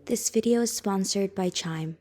This video is sponsored by Chime.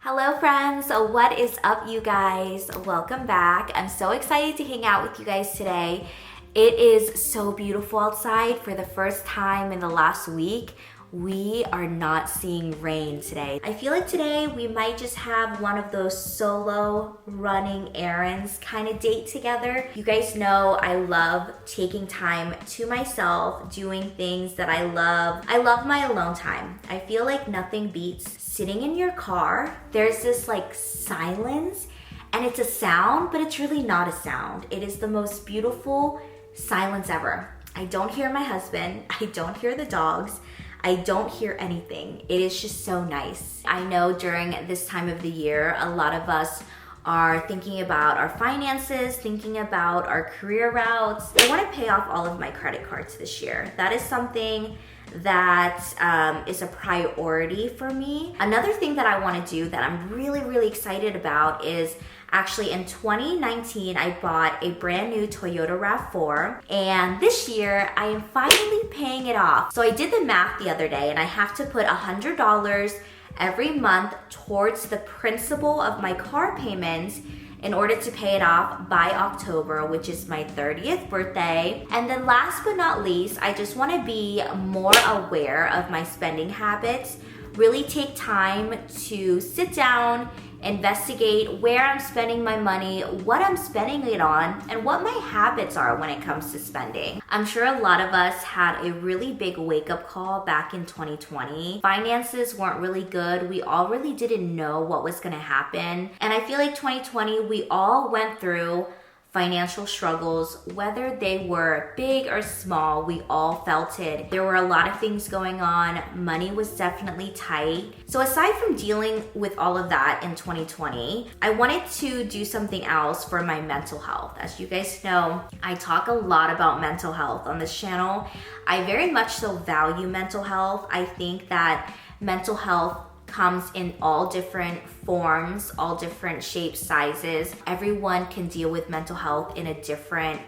Hello friends, what is up you guys? Welcome back. I'm so excited to hang out with you guys today. It is so beautiful outside. For the first time in the last week, we are not seeing rain today. I feel like today we might just have one of those solo running errands kind of date together. You guys know I love taking time to myself, doing things that I love. I love my alone time. I feel like nothing beats sitting in your car. There's this like silence and it's a sound, but it's really not a sound. It is the most beautiful silence ever. I don't hear my husband. I don't hear the dogs. I don't hear anything. It is just so nice. I know during this time of the year, a lot of us are thinking about our finances, thinking about our career routes. I want to pay off all of my credit cards this year. That is something that is a priority for me. Another thing that I want to do that I'm really excited about is actually in 2019, I bought a brand new Toyota RAV4, and this year I am finally paying it off. So I did the math the other day and I have to put $100 every month towards the principal of my car payments in order to pay it off by October, which is my 30th birthday. And then last but not least, I just want to be more aware of my spending habits, really take time to sit down, investigate where I'm spending my money, what I'm spending it on, and what my habits are when it comes to spending. I'm sure a lot of us had a really big wake-up call back in 2020. Finances weren't really good. We all really didn't know what was gonna happen. And I feel like 2020, we all went through financial struggles, whether they were big or small, we all felt it. There were a lot of things going on. Money was definitely tight. So aside from dealing with all of that in 2020, I wanted to do something else for my mental health. As you guys know, I talk a lot about mental health on this channel. I very much so value mental health. I think that mental health comes in all different forms, all different shapes, sizes. Everyone can deal with mental health in a different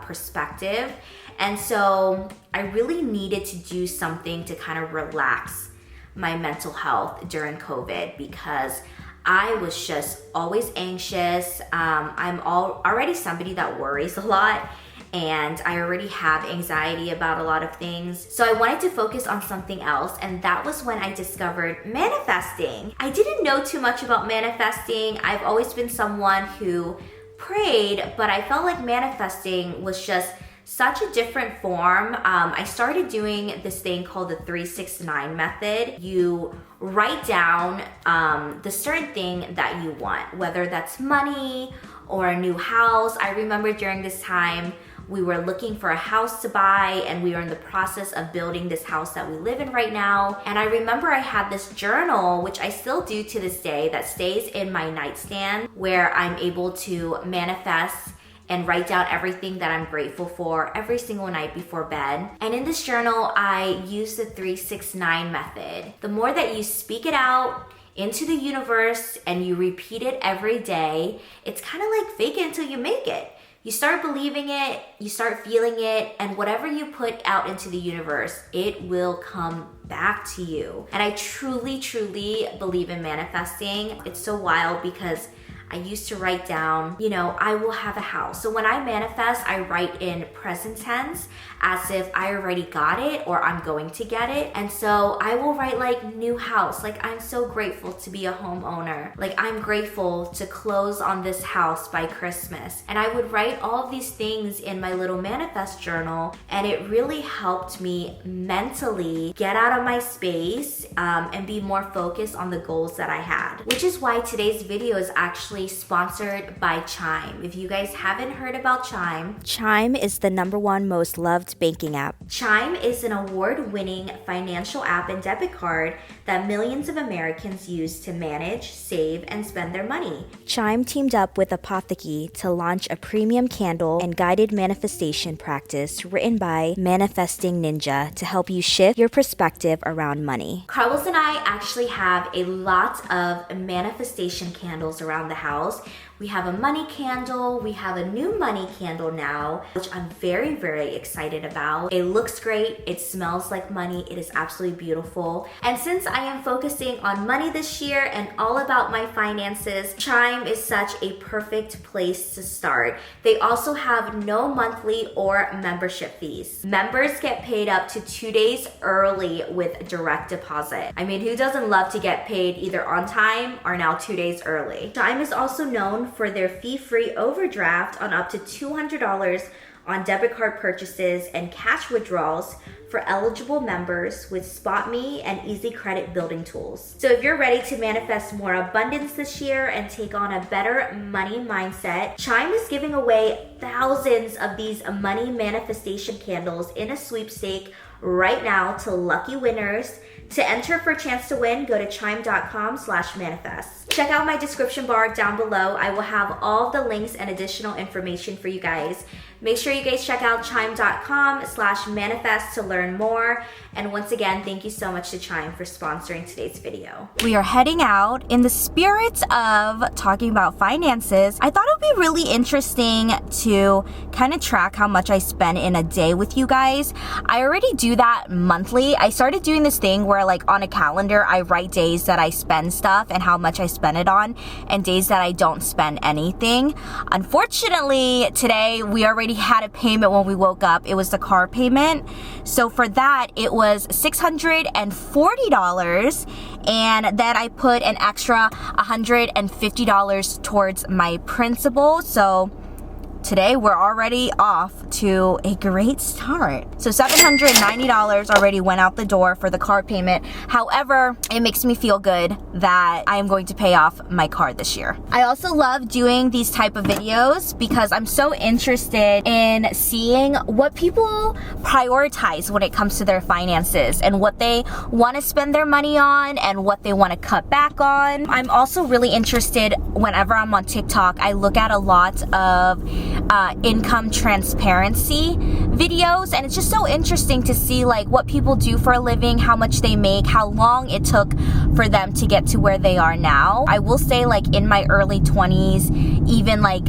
perspective. And so I really needed to do something to kind of relax my mental health during COVID because I was just always anxious. I'm already somebody that worries a lot, and I already have anxiety about a lot of things. So I wanted to focus on something else, and that was when I discovered manifesting. I didn't know too much about manifesting. I've always been someone who prayed, but I felt like manifesting was just such a different form. I started doing this thing called the 369 method. You write down the certain thing that you want, whether that's money or a new house. I remember during this time, we were looking for a house to buy, and we were in the process of building this house that we live in right now. And I remember I had this journal, which I still do to this day, that stays in my nightstand, where I'm able to manifest and write down everything that I'm grateful for every single night before bed. And in this journal, I use the 369 method. The more that you speak it out into the universe and you repeat it every day, it's kind of like fake it until you make it. You start believing it, you start feeling it, and whatever you put out into the universe, it will come back to you. And I truly believe in manifesting. It's so wild because I used to write down, I will have a house. So when I manifest, I write in present tense as if I already got it or I'm going to get it. And so I will write like new house, like I'm so grateful to be a homeowner. Like I'm grateful to close on this house by Christmas. And I would write all of these things in my little manifest journal, and it really helped me mentally get out of my space and be more focused on the goals that I had. Which is why today's video is actually actually sponsored by Chime. If you guys haven't heard about Chime, Chime is the #1 most loved banking app. Chime is an award-winning financial app and debit card that millions of Americans use to manage, save, and spend their money. Chime teamed up with Apotheke to launch a premium candle and guided manifestation practice written by Manifesting Ninja to help you shift your perspective around money. Carlos and I actually have a lot of manifestation candles around the house. We have a money candle, we have a new money candle now, which I'm very, very excited about. It looks great, it smells like money, it is absolutely beautiful. And since I am focusing on money this year and all about my finances, Chime is such a perfect place to start. They also have no monthly or membership fees. Members get paid up to 2 days early with direct deposit. I mean, who doesn't love to get paid either on time or now 2 days early? Chime is also known for their fee-free overdraft on up to $200 on debit card purchases and cash withdrawals for eligible members with SpotMe and easy credit building tools. So if you're ready to manifest more abundance this year and take on a better money mindset, Chime is giving away thousands of these money manifestation candles in a sweepstake right now to lucky winners. To enter for a chance to win, go to chime.com/manifest. Check out my description bar down below. I will have all the links and additional information for you guys. Make sure you guys check out chime.com/manifest to learn more. And once again, thank you so much to Chime for sponsoring today's video. We are heading out. In the spirit of talking about finances, I thought it would be really interesting to kind of track how much I spend in a day with you guys. I already do that monthly. I started doing this thing where like on a calendar, I write days that I spend stuff and how much I spend it on and days that I don't spend anything. Unfortunately, today we already had a payment when we woke up. It was the car payment. So for that, it was $640, and then I put an extra $150 towards my principal. So today we're already off to a great start. So $790 already went out the door for the car payment. However, it makes me feel good that I am going to pay off my car this year. I also love doing these type of videos because I'm so interested in seeing what people prioritize when it comes to their finances and what they want to spend their money on and what they want to cut back on. I'm also really interested whenever I'm on TikTok, I look at a lot of income transparency videos, and it's just so interesting to see like what people do for a living, how much they make, how long it took for them to get to where they are now. I will say like in my early 20s, even like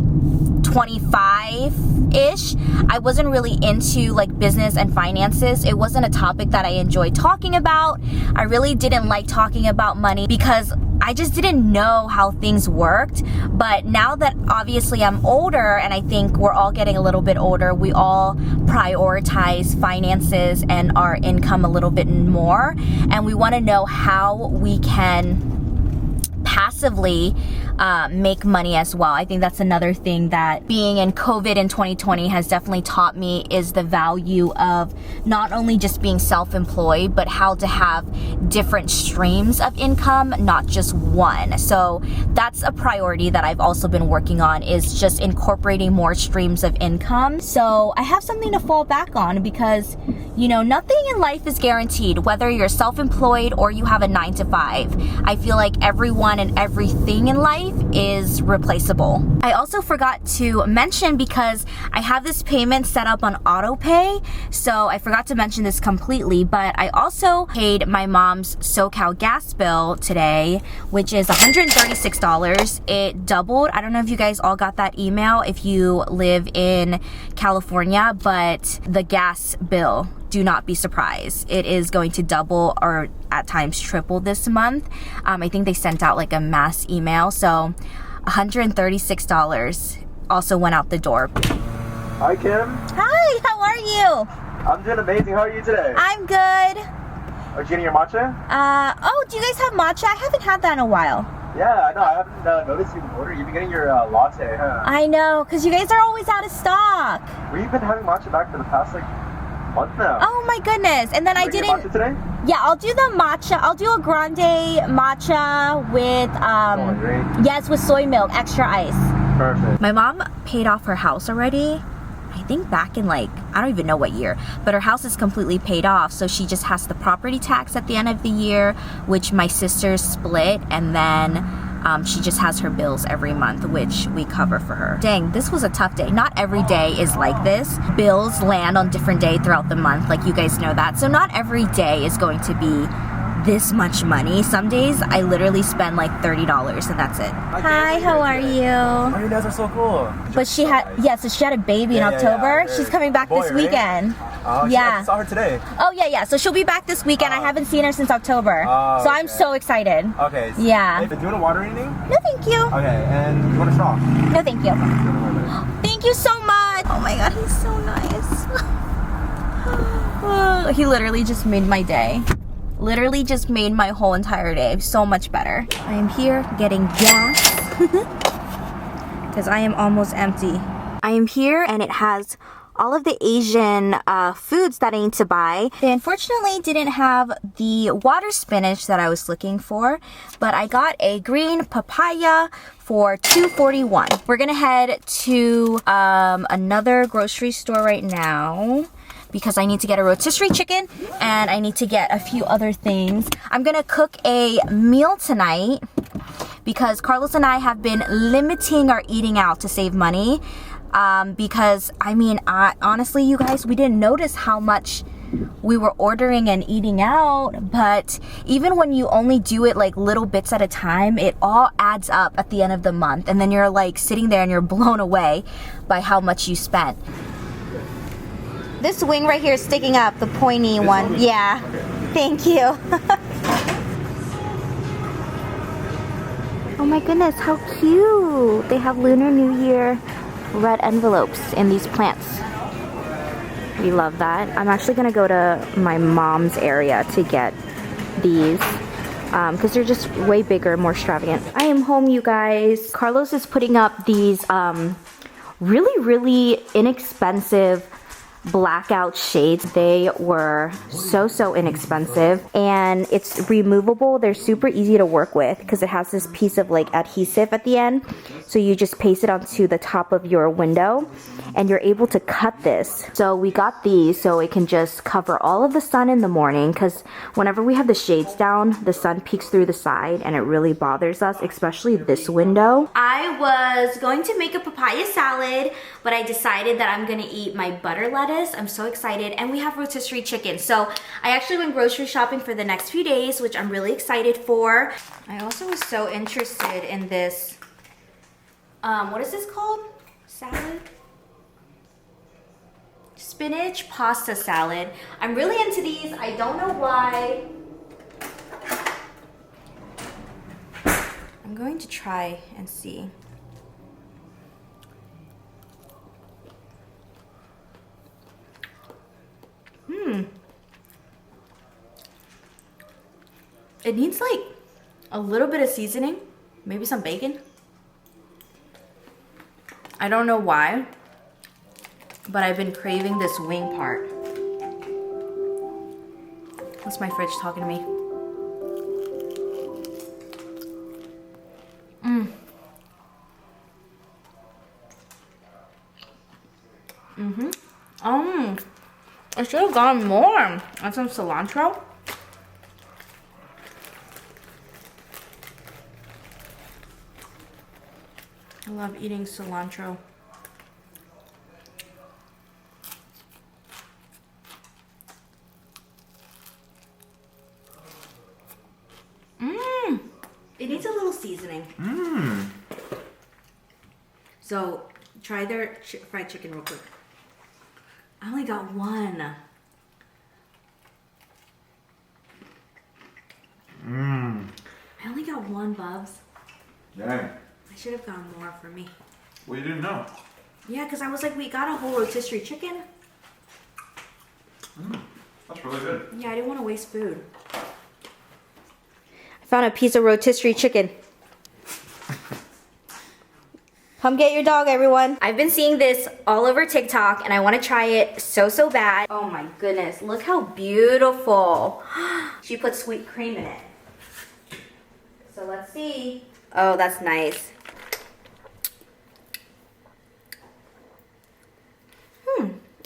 25-ish, I wasn't really into like business and finances. It wasn't a topic that I enjoyed talking about. I really didn't like talking about money because I just didn't know how things worked. But now that obviously I'm older, and I think we're all getting a little bit older, we all prioritize finances and our income a little bit more, and we want to know how we can passively make money as well. I think that's another thing that being in COVID in 2020 has definitely taught me, is the value of not only just being self-employed, but how to have different streams of income, not just one. So that's a priority that I've also been working on, is just incorporating more streams of income. So I have something to fall back on because, you know, nothing in life is guaranteed, whether you're self-employed or you have a 9-to-5. I feel like everyone and everything in life is replaceable. I also forgot to mention, because I have this payment set up on auto pay, so I forgot to mention this completely, but I also paid my mom's SoCal gas bill today, which is $136. It doubled. I don't know if you guys all got that email if you live in California, but the gas bill, do not be surprised. It is going to double or at times triple this month. I think they sent out like a mass email. So $136 also went out the door. Hi, Kim. Hi, how are you? I'm doing amazing. How are you today? I'm good. Are you getting your matcha? Oh, do you guys have matcha? I haven't had that in a while. Yeah, no, I haven't noticed you order. You've been getting your latte, huh? I know, because you guys are always out of stock. We've been having matcha back for the past like month now. Oh my goodness. And then I Did you didn't... get matcha today? Yeah, I'll do the matcha. I'll do a grande matcha with yes, with soy milk, extra ice. Perfect. My mom paid off her house already. I think back in like, I don't even know what year, but her house is completely paid off, so she just has the property tax at the end of the year, which my sisters split, and then she just has her bills every month, which we cover for her. Dang, this was a tough day. Not every day is like this. Bills land on different days throughout the month, like you guys know that. So not every day is going to be this much money. Some days I literally spend like $30 and that's it. Hi, how are you? Oh, you guys are so cool. But she had, so she had a baby in October. She's coming back this weekend. Oh, I saw her today. Oh yeah. So she'll be back this weekend. I haven't seen her since October. So I'm so excited. Okay. So yeah. Do you want to water or anything? No, thank you. Okay, and you want a straw? No, thank you. Thank you so much. Oh my God, he's so nice. He literally just made my day. Literally just made my whole entire day so much better. I am here getting gas because I am almost empty. I am here and it has all of the Asian foods that I need to buy. They unfortunately didn't have the water spinach that I was looking for, but I got a green papaya for $2.41. We're gonna head to another grocery store right now because I need to get a rotisserie chicken and I need to get a few other things. I'm gonna cook a meal tonight because Carlos and I have been limiting our eating out to save money. Because honestly, you guys, we didn't notice how much we were ordering and eating out, but even when you only do it like little bits at a time, it all adds up at the end of the month, and then you're like sitting there and you're blown away by how much you spent. This wing right here is sticking up, the pointy one. Yeah. Okay. Thank you. Oh my goodness, how cute. They have Lunar New Year red envelopes in these plants. We love that. I'm actually gonna go to my mom's area to get these because they're just way bigger, more extravagant. I am home, you guys. Carlos is putting up these really inexpensive blackout shades. They were so inexpensive and it's removable. They're super easy to work with because it has this piece of like adhesive at the end, so you just paste it onto the top of your window and you're able to cut this. So we got these so it can just cover all of the sun in the morning, because whenever we have the shades down, the sun peeks through the side and it really bothers us, especially this window. I was going to make a papaya salad, but I decided that I'm gonna eat my butter lettuce. I'm so excited. And we have rotisserie chicken. So I actually went grocery shopping for the next few days, which I'm really excited for. I also was so interested in this, what is this called? Salad? Spinach pasta salad. I'm really into these. I don't know why. I'm going to try and see. It needs like a little bit of seasoning, maybe some bacon. I don't know why, but I've been craving this wing part. That's my fridge talking to me. I should have gotten more. And some cilantro. I love eating cilantro. It needs a little seasoning. So try their fried chicken real quick. I only got one. I only got one, Bubs. Dang. I should have gotten more for me. Well, you didn't know. Yeah, because I was like, we got a whole rotisserie chicken. That's really good. Yeah, I didn't want to waste food. I found a piece of rotisserie chicken. Come get your dog, everyone. I've been seeing this all over TikTok and I want to try it so bad. Oh my goodness, look how beautiful. She put sweet cream in it. So let's see. Oh, that's nice.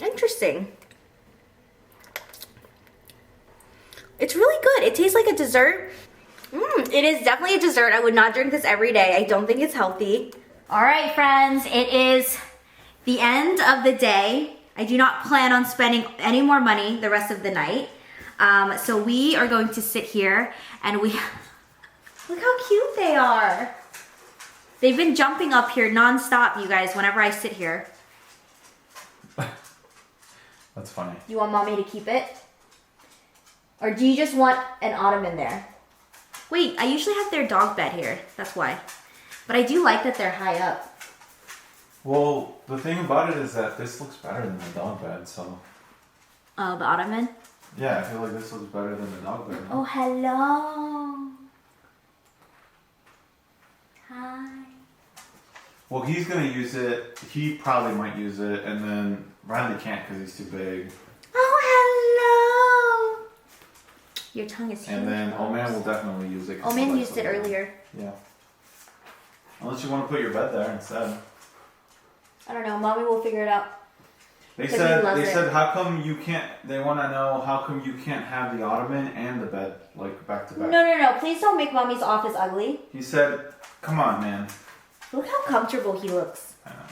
Interesting. It's really good. It tastes like a dessert. It is definitely a dessert. I would not drink this every day. I don't think it's healthy. All right, friends, it is the end of the day. I do not plan on spending any more money the rest of the night. So we are going to sit here and look how cute they are. They've been jumping up here nonstop, you guys, whenever I sit here. That's funny. You want mommy to keep it? Or do you just want an ottoman there? Wait, I usually have their dog bed here. That's why. But I do like that they're high up. Well, the thing about it is that this looks better than the dog bed, so... Oh, the ottoman? Yeah, I feel like this looks better than the dog bed. Oh, hello. Hi. Well, he's gonna use it. He probably might use it, and then Riley can't because he's too big. Oh, hello. Your tongue is huge. And then Oman will definitely use it. Oman used it earlier. Yeah. Unless you want to put your bed there instead. I don't know. Mommy will figure it out. They said how come you can't? They want to know how come you can't have the ottoman and the bed like back to back. No. Please don't make mommy's office ugly. He said, "Come on, man." Look how comfortable he looks. I know.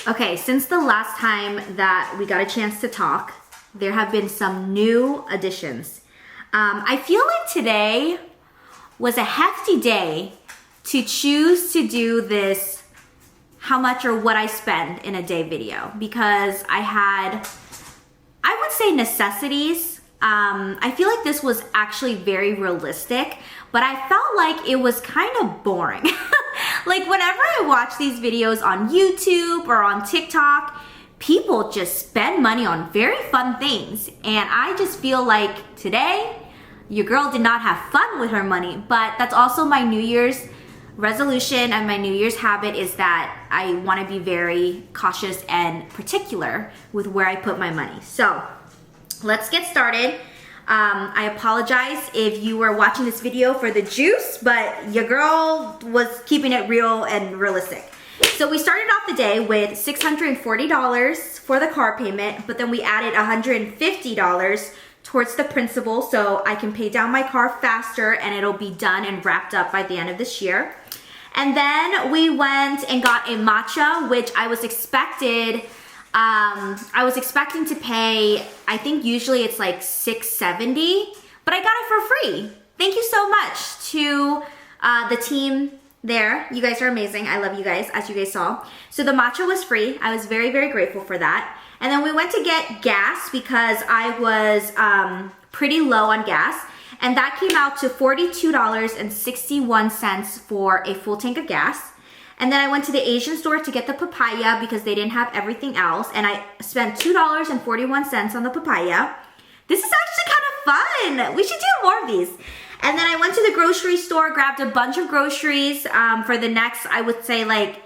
Okay, since the last time that we got a chance to talk, there have been some new additions. I feel like today was a hefty day to choose to do this how much or what I spend in a day video because I had, I would say necessities. I feel like this was actually very realistic, but I felt like it was kind of boring. Like whenever I watch these videos on YouTube or on TikTok, people just spend money on very fun things. And I just feel like today, your girl did not have fun with her money, but that's also my New Year's resolution and my New Year's habit is that I want to be very cautious and particular with where I put my money. So let's get started. I apologize if you were watching this video for the juice, but your girl was keeping it real and realistic. So we started off the day with $640 for the car payment, but then we added $150 towards the principal so I can pay down my car faster and it'll be done and wrapped up by the end of this year. And then we went and got a matcha, which I was expecting to pay, I think usually it's like $6.70, but I got it for free. Thank you so much to the team there. You guys are amazing. I love you guys, as you guys saw. So the matcha was free. I was very, very grateful for that. And then we went to get gas because I was pretty low on gas. And that came out to $42.61 for a full tank of gas. And then I went to the Asian store to get the papaya because they didn't have everything else. And I spent $2.41 on the papaya. This is actually kind of fun. We should do more of these. And then I went to the grocery store, grabbed a bunch of groceries for the next, I would say like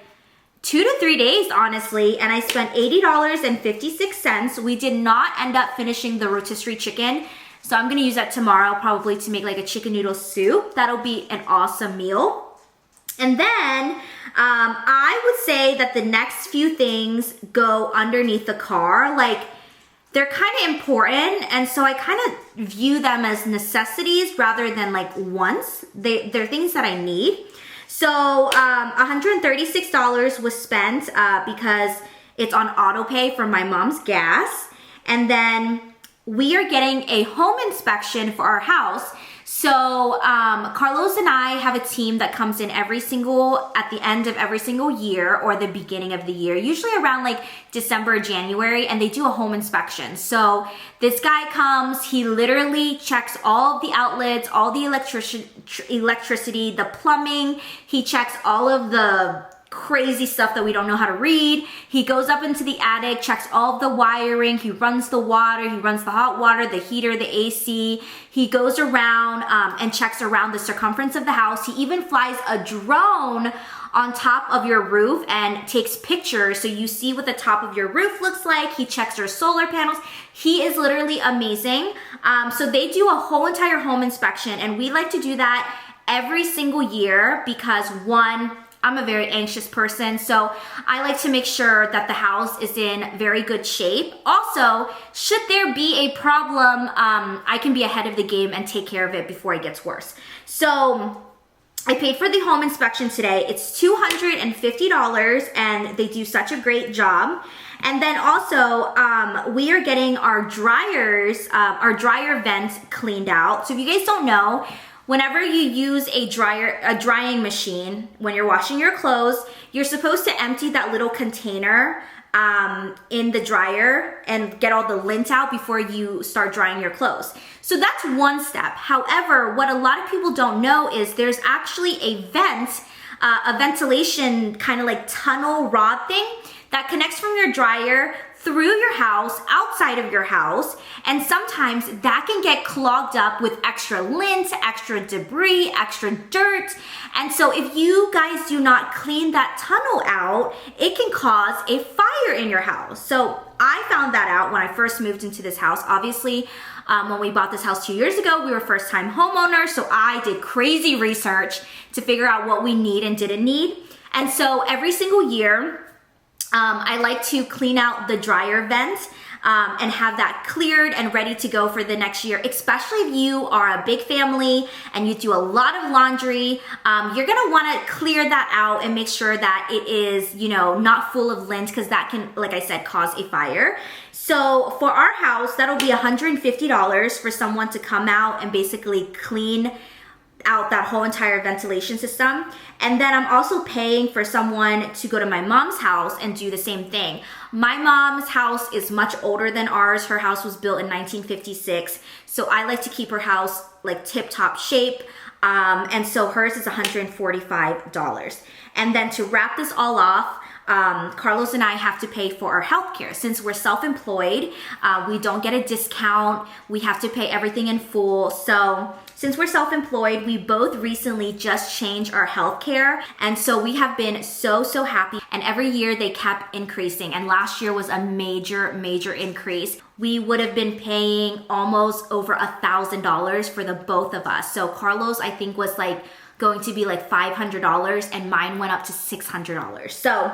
2 to 3 days, honestly. And I spent $80.56. We did not end up finishing the rotisserie chicken. So I'm gonna use that tomorrow probably to make like a chicken noodle soup. That'll be an awesome meal. And then I would say that the next few things go underneath the car. Like they're kind of important. And so I kind of view them as necessities rather than like wants. They're things that I need. So $136 was spent because it's on auto pay for my mom's gas. And then we are getting a home inspection for our house. So Carlos and I have a team that comes in at the end of every single year or the beginning of the year, usually around like December or January, and they do a home inspection. So this guy comes, he literally checks all of the outlets, all the electricity, the plumbing, he checks all of the crazy stuff that we don't know how to read. He goes up into the attic, checks all of the wiring, he runs the water, he runs the hot water, the heater, the AC. He goes around and checks around the circumference of the house. He even flies a drone on top of your roof and takes pictures so you see what the top of your roof looks like. He checks your solar panels. He is literally amazing. So they do a whole entire home inspection, and we like to do that every single year because one, I'm a very anxious person, so I like to make sure that the house is in very good shape. Also, should there be a problem, I can be ahead of the game and take care of it before it gets worse. So I paid for the home inspection today. It's $250 and they do such a great job. And then also, we are getting our dryer vents cleaned out. So if you guys don't know, whenever you use a drying machine, when you're washing your clothes, you're supposed to empty that little container in the dryer and get all the lint out before you start drying your clothes. So that's one step. However, what a lot of people don't know is there's actually a ventilation kind of like tunnel rod thing that connects from your dryer through your house, outside of your house, and sometimes that can get clogged up with extra lint, extra debris, extra dirt. And so if you guys do not clean that tunnel out, it can cause a fire in your house. So I found that out when I first moved into this house. Obviously, when we bought this house 2 years ago, we were first-time homeowners, so I did crazy research to figure out what we need and didn't need. And so every single year, I like to clean out the dryer vent and have that cleared and ready to go for the next year, especially if you are a big family and you do a lot of laundry. You're gonna wanna clear that out and make sure that it is, not full of lint, because that can, like I said, cause a fire. So for our house, that'll be $150 for someone to come out and basically clean out that whole entire ventilation system. And then I'm also paying for someone to go to my mom's house and do the same thing. My mom's house is much older than ours. Her house was built in 1956. So I like to keep her house like tip-top shape. And so hers is $145. And then to wrap this all off, Carlos and I have to pay for our healthcare. Since we're self-employed, we don't get a discount. We have to pay everything in full. So since we're self-employed, we both recently just changed our healthcare. And so we have been so happy. And every year they kept increasing. And last year was a major increase. We would have been paying almost over $1,000 for the both of us. So Carlos, I think, was going to be $500 and mine went up to $600. So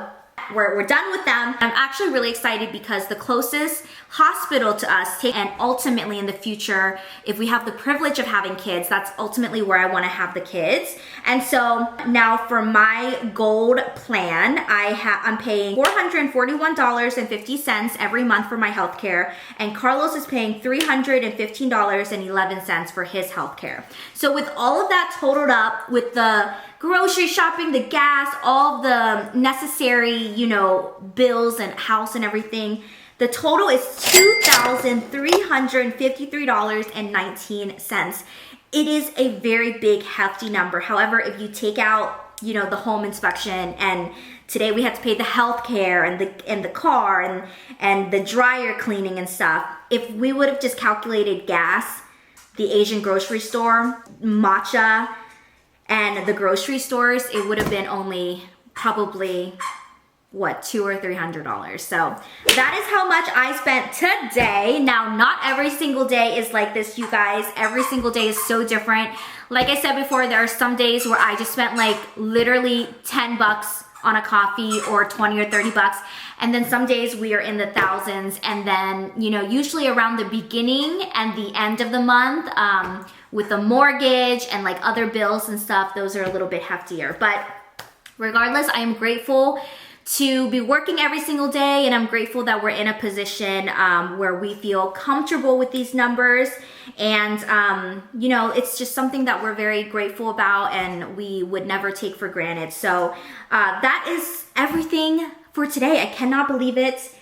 we're done with them. I'm actually really excited because the closest hospital to us, and ultimately in the future, if we have the privilege of having kids, that's ultimately where I want to have the kids. And so now for my gold plan, I'm paying $441.50 every month for my healthcare, and Carlos is paying $315.11 for his healthcare. So with all of that totaled up, with the grocery shopping, the gas, all the necessary, bills and house and everything, the total is $2,353.19. It is a very big, hefty number. However, if you take out, the home inspection, and today we had to pay the healthcare and the car and the dryer cleaning and stuff. If we would have just calculated gas, the Asian grocery store, matcha, and the grocery stores, it would have been only probably $200 or $300. So that is how much I spent today. Now, not every single day is like this, you guys. Every single day is so different. Like I said before, there are some days where I just spent literally $10 on a coffee, or 20 or 30 bucks. And then some days we are in the thousands. And then, usually around the beginning and the end of the month, with the mortgage and other bills and stuff, those are a little bit heftier. But regardless, I am grateful to be working every single day, and I'm grateful that we're in a position where we feel comfortable with these numbers. And it's just something that we're very grateful about and we would never take for granted. So that is everything for today. I cannot believe it.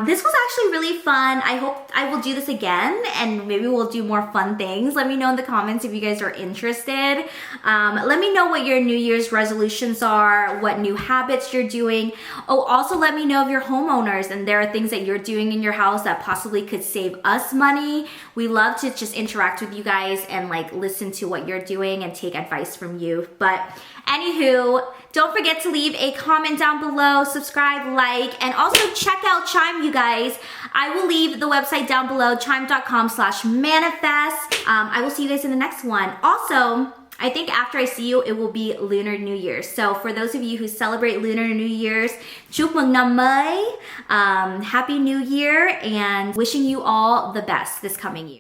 This was actually really fun. I hope I will do this again, and maybe we'll do more fun things. Let me know in the comments if you guys are interested. Let me know what your New Year's resolutions are, what new habits you're doing. Oh, also let me know if you're homeowners and there are things that you're doing in your house that possibly could save us money. We love to just interact with you guys and listen to what you're doing and take advice from you. But Anywho, don't forget to leave a comment down below, subscribe, like, and also check out Chime, you guys. I will leave the website down below, chime.com/manifest. I will see you guys in the next one. Also, I think after I see you, it will be Lunar New Year. So for those of you who celebrate Lunar New Year's, chúc mừng năm mới, Happy New Year, and wishing you all the best this coming year.